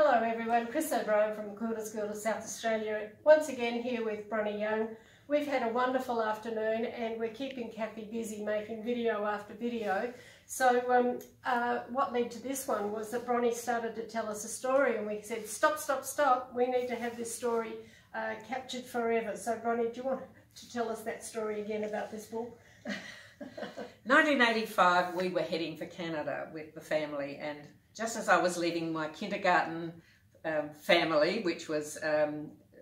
Hello everyone, Chris O'Brien from Quilters Guild of South Australia. Once again here with Bronnie Young. We've had a wonderful afternoon and we're keeping Kathy busy making video after video. So what led to this one was that Bronnie started to tell us a story and we said, stop, we need to have this story captured forever. So Bronnie, do you want to tell us that story again about this book? 1985, we were heading for Canada with the family, and just as I was leaving my kindergarten family, which was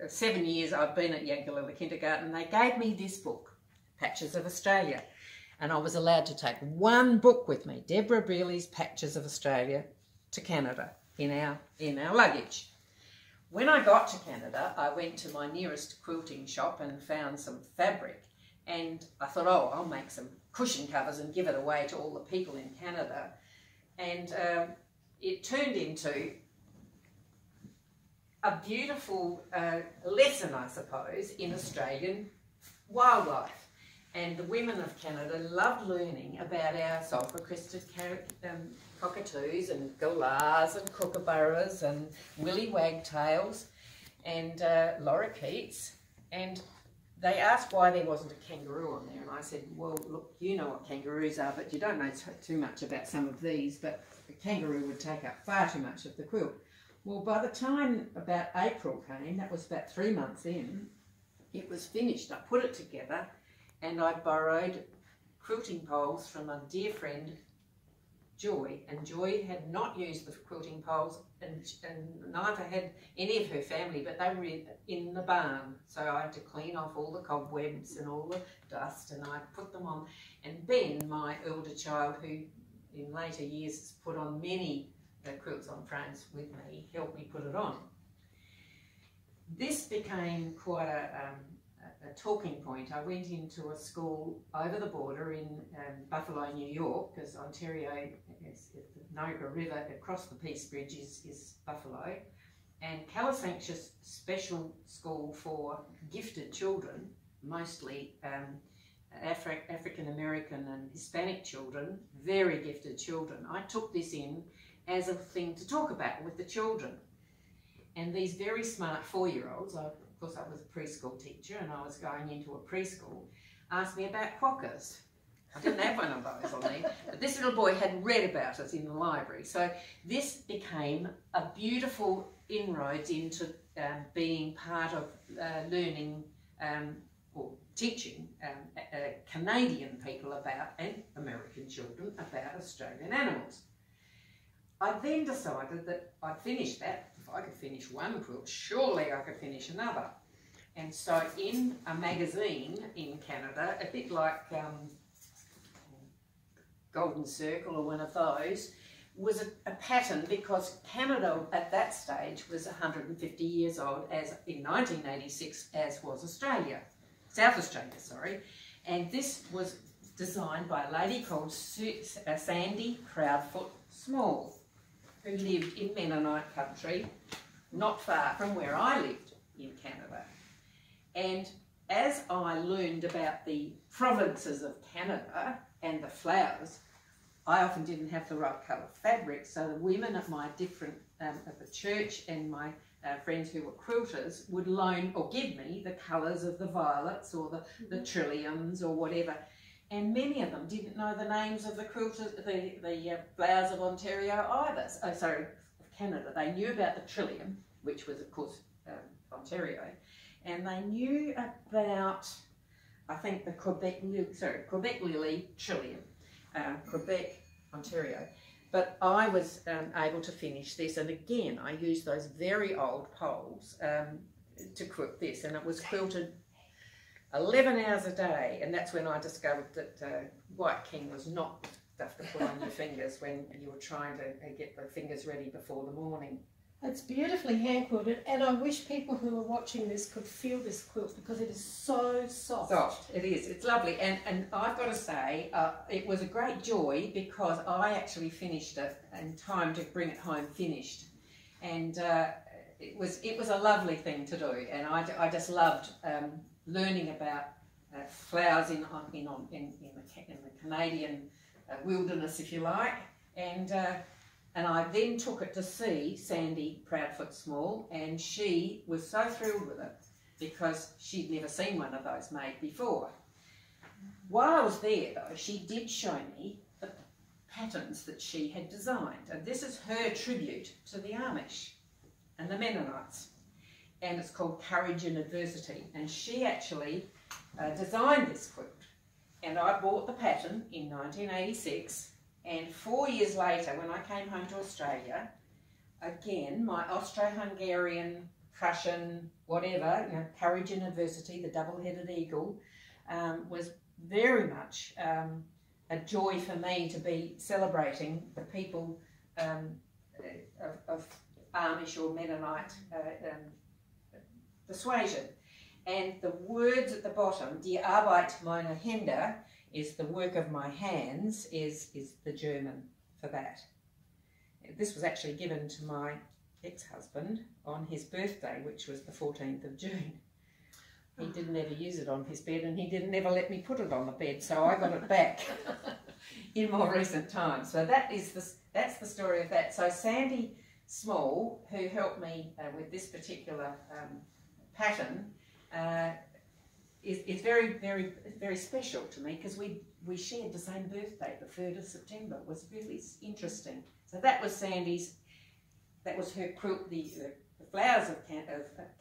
7 years I've been at Yankalilla Kindergarten, they gave me this book, Patches of Australia, and I was allowed to take one book with me, Deborah Brearley's Patches of Australia, to Canada in our luggage. When I got to Canada, I went to my nearest quilting shop and found some fabric, and I thought, oh, I'll make some cushion covers and give it away to all the people in Canada. And it turned into a beautiful lesson, I suppose, in Australian wildlife. And the women of Canada loved learning about our sulphur-crested cockatoos and galahs and kookaburras and willy wagtails and lorikeets. And they asked why there wasn't a kangaroo on there, and I said, well, look, you know what kangaroos are, but you don't know too much about some of these, but a kangaroo would take up far too much of the quilt. Well, by the time about April came, that was about 3 months in, it was finished. I put it together, and I borrowed quilting poles from a dear friend, Joy, and Joy had not used the quilting poles, and neither had any of her family, but they were in the barn, so I had to clean off all the cobwebs and all the dust, and I put them on. And Ben, my elder child, who in later years has put on many quilts on frames with me, helped me put it on. This became quite a talking point. I went into a school over the border in Buffalo, New York, because Ontario, is the Niagara River across the Peace Bridge is Buffalo, and Calisanctius Special School for gifted children, mostly African American and Hispanic children, very gifted children. I took this in as a thing to talk about with the children. And these very smart 4-year-olds, of course I was a preschool teacher and I was going into a preschool, asked me about quokkas. I didn't have one of those on there, but this little boy had read about it in the library. So this became a beautiful inroads into being part of learning or teaching Canadian people about, and American children, about Australian animals. I then decided that I'd finish that. If I could finish one quilt, surely I could finish another. And so in a magazine in Canada, a bit like Golden Circle or one of those, was a pattern, because Canada at that stage was 150 years old, as in 1986, as was Australia, South Australia, sorry. And this was designed by a lady called Sandy Proudfoot Small, who lived in Mennonite country, not far from where I lived in Canada. And as I learned about the provinces of Canada and the flowers, I often didn't have the right colour fabric, so the women at my different, at the church and my friends who were quilters would loan or give me the colours of the violets or the trilliums or whatever. And many of them didn't know the names of the quilters, the flowers of Ontario either. Oh, sorry, of Canada. They knew about the trillium, which was, of course, Ontario, and they knew about, I think, the Quebec lily trillium, Quebec, Ontario. But I was able to finish this, and again, I used those very old poles to quilt this, and it was quilted 11 hours a day, and that's when I discovered that White King was not stuff to put on your fingers when you were trying to get the fingers ready before the morning. It's beautifully hand quilted, and I wish people who are watching this could feel this quilt, because it is so soft. Soft, it is. It's lovely, and I've got to say, it was a great joy, because I actually finished it in time to bring it home finished, and it was a lovely thing to do, and I just loved learning about flowers in the Canadian wilderness, if you like, and And I then took it to see Sandy Proudfoot Small, and she was so thrilled with it because she'd never seen one of those made before. While I was there though, she did show me the patterns that she had designed, and this is her tribute to the Amish and the Mennonites, and it's called Courage in Adversity, and she actually designed this quilt, and I bought the pattern in 1986, and 4 years later when I came home to Australia, again my Austro-Hungarian, Prussian, whatever, you know, Courage in Adversity, the double-headed eagle, was very much a joy for me to be celebrating the people of Amish or Mennonite persuasion. And the words at the bottom, Die Arbeit meiner Hände, is the work of my hands, is the German for that. This was actually given to my ex-husband on his birthday, which was the 14th of June. He didn't ever use it on his bed, and he didn't ever let me put it on the bed, so I got it back in more recent times. So that's the story of that. So Sandy Small, who helped me with this particular pattern, is very, very, very special to me because we shared the same birthday, the 3rd of September. It was really interesting. So that was Sandy's, that was her quilt, the flowers of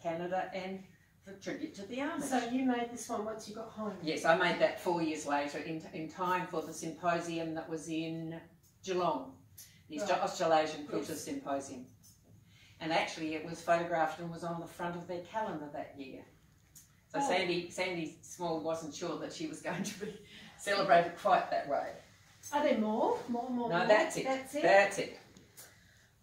Canada, and the tribute to the Amish. So you made this one once you got home? Yes, I made that 4 years later in time for the symposium that was in Geelong, the Australasian Quilters Symposium. And actually it was photographed and was on the front of their calendar that year. So Sandy Small wasn't sure that she was going to be celebrated quite that way. Are there more? No, that's it. That's it.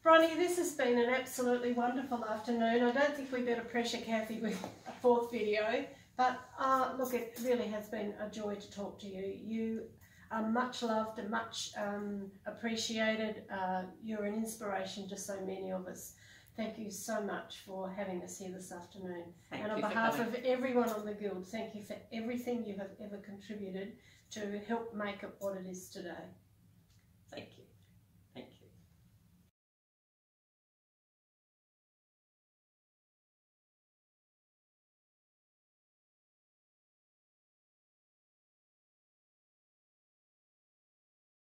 Bronnie, this has been an absolutely wonderful afternoon. I don't think we better pressure Kathy with a 4th video, but look, it really has been a joy to talk to you. You are much loved and much appreciated. You're an inspiration to so many of us. Thank you so much for having us here this afternoon. And on behalf of everyone on the Guild, thank you for everything you have ever contributed to help make it what it is today. Thank you.